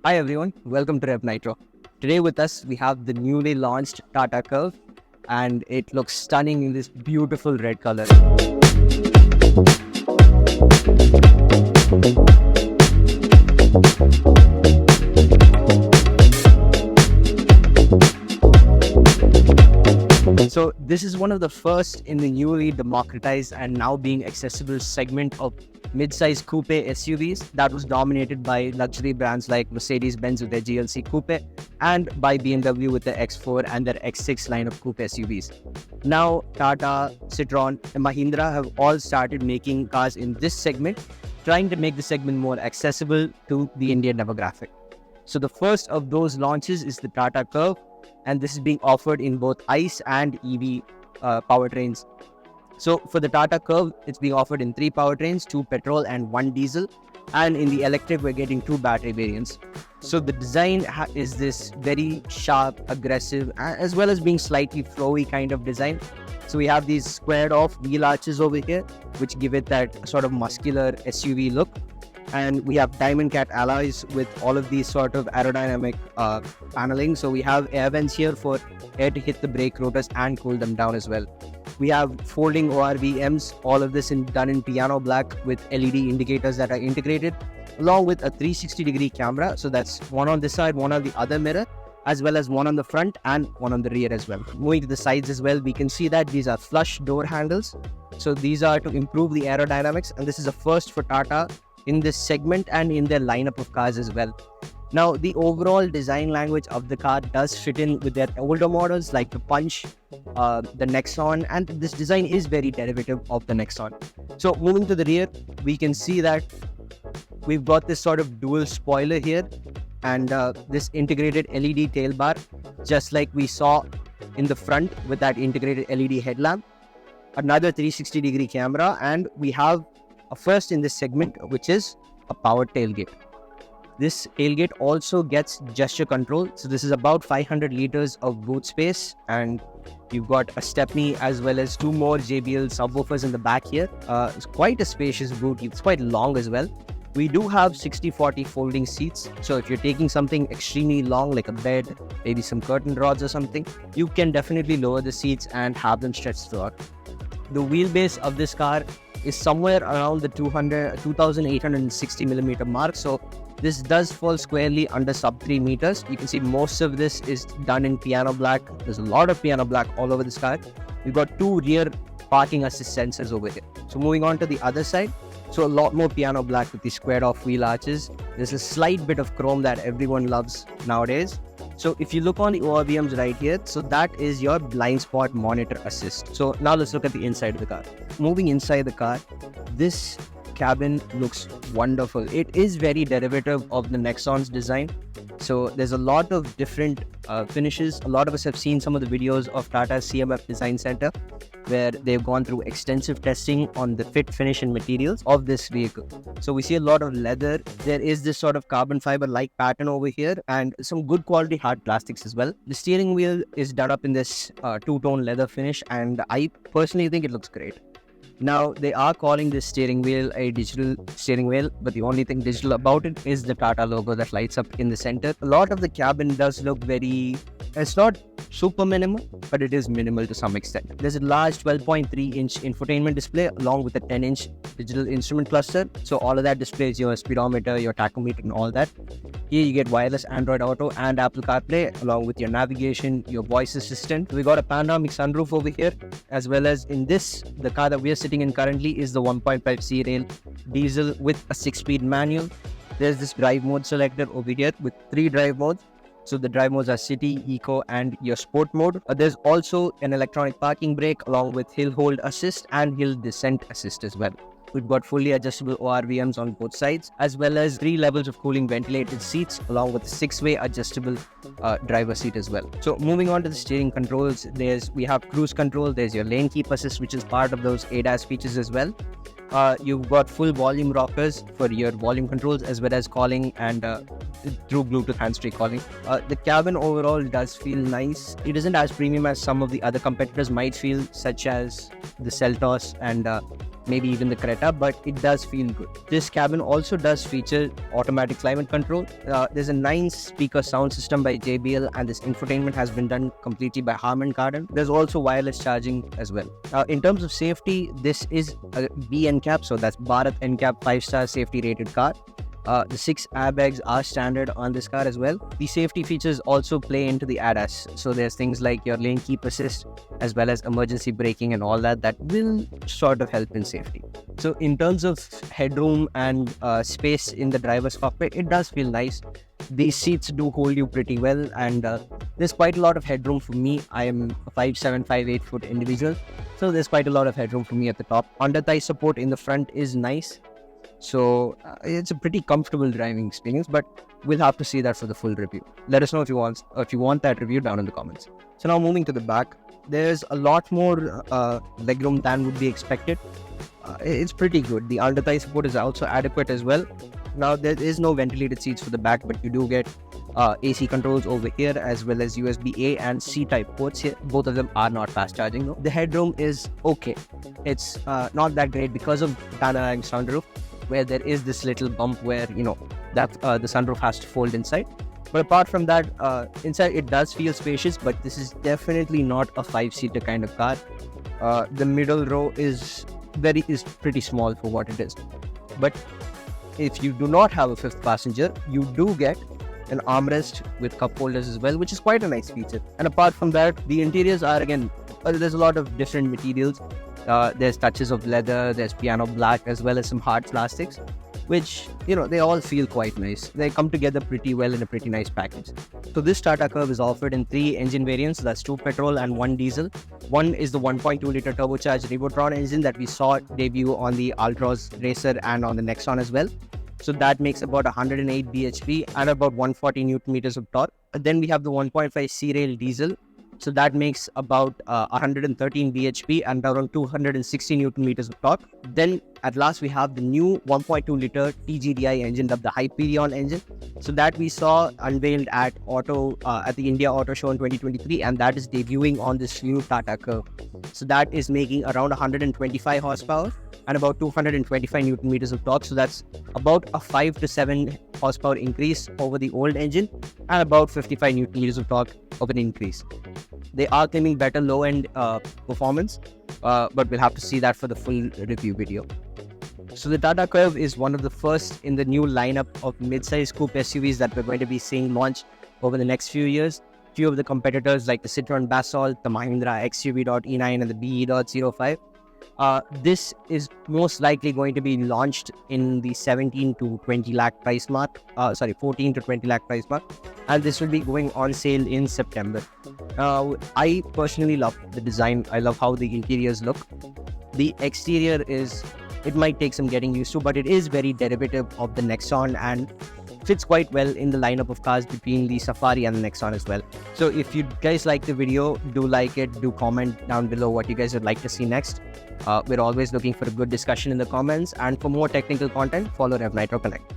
Hi everyone, welcome to Rev Nitro. Today with us we have the newly launched Tata Curve and it looks stunning in this beautiful red color. So this is one of the first in the newly democratized and now being accessible segment of mid-size coupe SUVs that was dominated by luxury brands like Mercedes-Benz with their GLC Coupe and by BMW with the X4 and their X6 line of coupe SUVs. Now Tata, Citroën and Mahindra have all started making cars in this segment, trying to make the segment more accessible to the Indian demographic. So the first of those launches is the Tata Curve, and this is being offered in both ICE and EV powertrains. So for the Tata Curve, it's being offered in 3 powertrains, 2 petrol and 1 diesel. And in the electric, we're getting 2 battery variants. So the design is this very sharp, aggressive, as well as being slightly flowy kind of design. So we have these squared off wheel arches over here, which give it that sort of muscular SUV look. And we have diamond cat alloys with all of these sort of aerodynamic paneling. So we have air vents here for air to hit the brake rotors and cool them down as well. We have folding ORVMs, all of this done in piano black with LED indicators that are integrated, along with a 360-degree camera. So that's one on this side, one on the other mirror, as well as one on the front and one on the rear as well. Moving to the sides as well, we can see that these are flush door handles. So these are to improve the aerodynamics, and this is a first for Tata in this segment and in their lineup of cars as well. Now, the overall design language of the car does fit in with their older models like the Punch, the Nexon, and this design is very derivative of the Nexon. So moving to the rear, we can see that we've got this sort of dual spoiler here and this integrated LED tail bar, just like we saw in the front with that integrated LED headlamp, another 360-degree camera, and we have a first in this segment, which is a power tailgate. This tailgate also gets gesture control. So this is about 500 liters of boot space, and you've got a stepney as well as 2 more JBL subwoofers in the back here. It's quite a spacious boot. It's quite long as well. We do have 60-40 folding seats. So if you're taking something extremely long like a bed, maybe some curtain rods or something, you can definitely lower the seats and have them stretched throughout. The wheelbase of this car is somewhere around the 2,860 millimeter mark. So this does fall squarely under sub 3 meters. You can see most of this is done in piano black. There's a lot of piano black all over this car. We've got 2 rear parking assist sensors over here. So moving on to the other side. So a lot more piano black with the squared off wheel arches. There's a slight bit of chrome that everyone loves nowadays. So if you look on the ORVMs right here, so that is your blind spot monitor assist. So now let's look at the inside of the car. Moving inside the car, this cabin looks wonderful. It is very derivative of the Nexon's design. So there's a lot of different finishes. A lot of us have seen some of the videos of Tata's CMF Design Center, where they've gone through extensive testing on the fit, finish and materials of this vehicle. So we see a lot of leather. There is this sort of carbon fiber like pattern over here and some good quality hard plastics as well. The steering wheel is done up in this two-tone leather finish, and I personally think it looks great. Now, they are calling this steering wheel a digital steering wheel, but the only thing digital about it is the Tata logo that lights up in the center. A lot of the cabin does look it's not super minimal, but it is minimal to some extent. There's a large 12.3-inch infotainment display along with a 10-inch digital instrument cluster. So all of that displays your speedometer, your tachometer and all that. Here you get wireless Android Auto and Apple CarPlay along with your navigation, your voice assistant. We got a panoramic sunroof over here, as well as in this, the car that we are sitting in currently is the 1.5 C-Rail diesel with a 6-speed manual. There's this drive mode selector over here with 3 drive modes. So the drive modes are City, Eco and your Sport mode. There's also an electronic parking brake along with hill hold assist and hill descent assist as well. We've got fully adjustable ORVMs on both sides, as well as 3 levels of cooling ventilated seats, along with a 6-way adjustable driver seat as well. So moving on to the steering controls, we have cruise control, there's your lane keep assist, which is part of those ADAS features as well. You've got full volume rockers for your volume controls, as well as calling and through Bluetooth hands-free calling. The cabin overall does feel nice. It isn't as premium as some of the other competitors might feel, such as the Seltos and maybe even the Creta, but it does feel good. This cabin also does feature automatic climate control. There's a 9-speaker sound system by JBL, and this infotainment has been done completely by Harman Kardon. There's also wireless charging as well. In terms of safety, this is a B NCAP, so that's Bharat NCAP 5-star safety rated car. The 6 airbags are standard on this car as well. The safety features also play into the ADAS. So there's things like your lane keep assist as well as emergency braking and all that will sort of help in safety. So in terms of headroom and space in the driver's cockpit, it does feel nice. These seats do hold you pretty well, and there's quite a lot of headroom for me. I am a 5'7", 5'8" foot individual, so there's quite a lot of headroom for me at the top. Under thigh support in the front is nice. So it's a pretty comfortable driving experience, but we'll have to see that for the full review. Let us know if you want that review down in the comments. So now moving to the back, there's a lot more legroom than would be expected. It's pretty good. The under thigh support is also adequate as well. Now there is no ventilated seats for the back, but you do get AC controls over here as well as USB A and C type ports here. Both of them are not fast charging though. The headroom is okay. It's not that great because of panoramic sunroof, where there is this little bump where that the sunroof has to fold inside. But apart from that, inside it does feel spacious, but this is definitely not a 5-seater kind of car. The middle row is pretty small for what it is. But if you do not have a 5th passenger, you do get an armrest with cup holders as well, which is quite a nice feature. And apart from that, the interiors are again, there's a lot of different materials. There's touches of leather, there's piano black, as well as some hard plastics, which, they all feel quite nice. They come together pretty well in a pretty nice package. So this Tata Curvv is offered in 3 engine variants, that's 2 petrol and 1 diesel. One is the 1.2-litre turbocharged Revotron engine that we saw debut on the Altroz Racer and on the Nexon as well. So that makes about 108 bhp and about 140 Newton meters of torque. Then we have the 1.5 C-Rail diesel. So that makes about 113 bhp and around 260 Newton meters of torque. Then at last we have the new 1.2-litre TGDI engine, the Hyperion engine. So that we saw unveiled at the India Auto Show in 2023, and that is debuting on this new Tata Curvv. So that is making around 125 horsepower and about 225 Newton meters of torque. So that's about a 5 to 7 horsepower increase over the old engine and about 55 Newton meters of torque of an increase. They are claiming better low-end performance, but we'll have to see that for the full review video. So the Tata Curvv is one of the first in the new lineup of mid-size coupe SUVs that we're going to be seeing launch over the next few years. Few of the competitors like the Citroën Basalt, the Mahindra XUV.E9 and the BE.05. This is most likely going to be launched in the 17 to 20 lakh price mark. 14 to 20 lakh price mark. And this will be going on sale in September. I personally love the design. I love how the interiors look. The exterior it might take some getting used to, but it is very derivative of the Nexon and fits quite well in the lineup of cars between the Safari and the Nexon as well. So if you guys like the video, do like it, do comment down below what you guys would like to see next. We're always looking for a good discussion in the comments, and for more technical content, follow Rev Nitro Connect.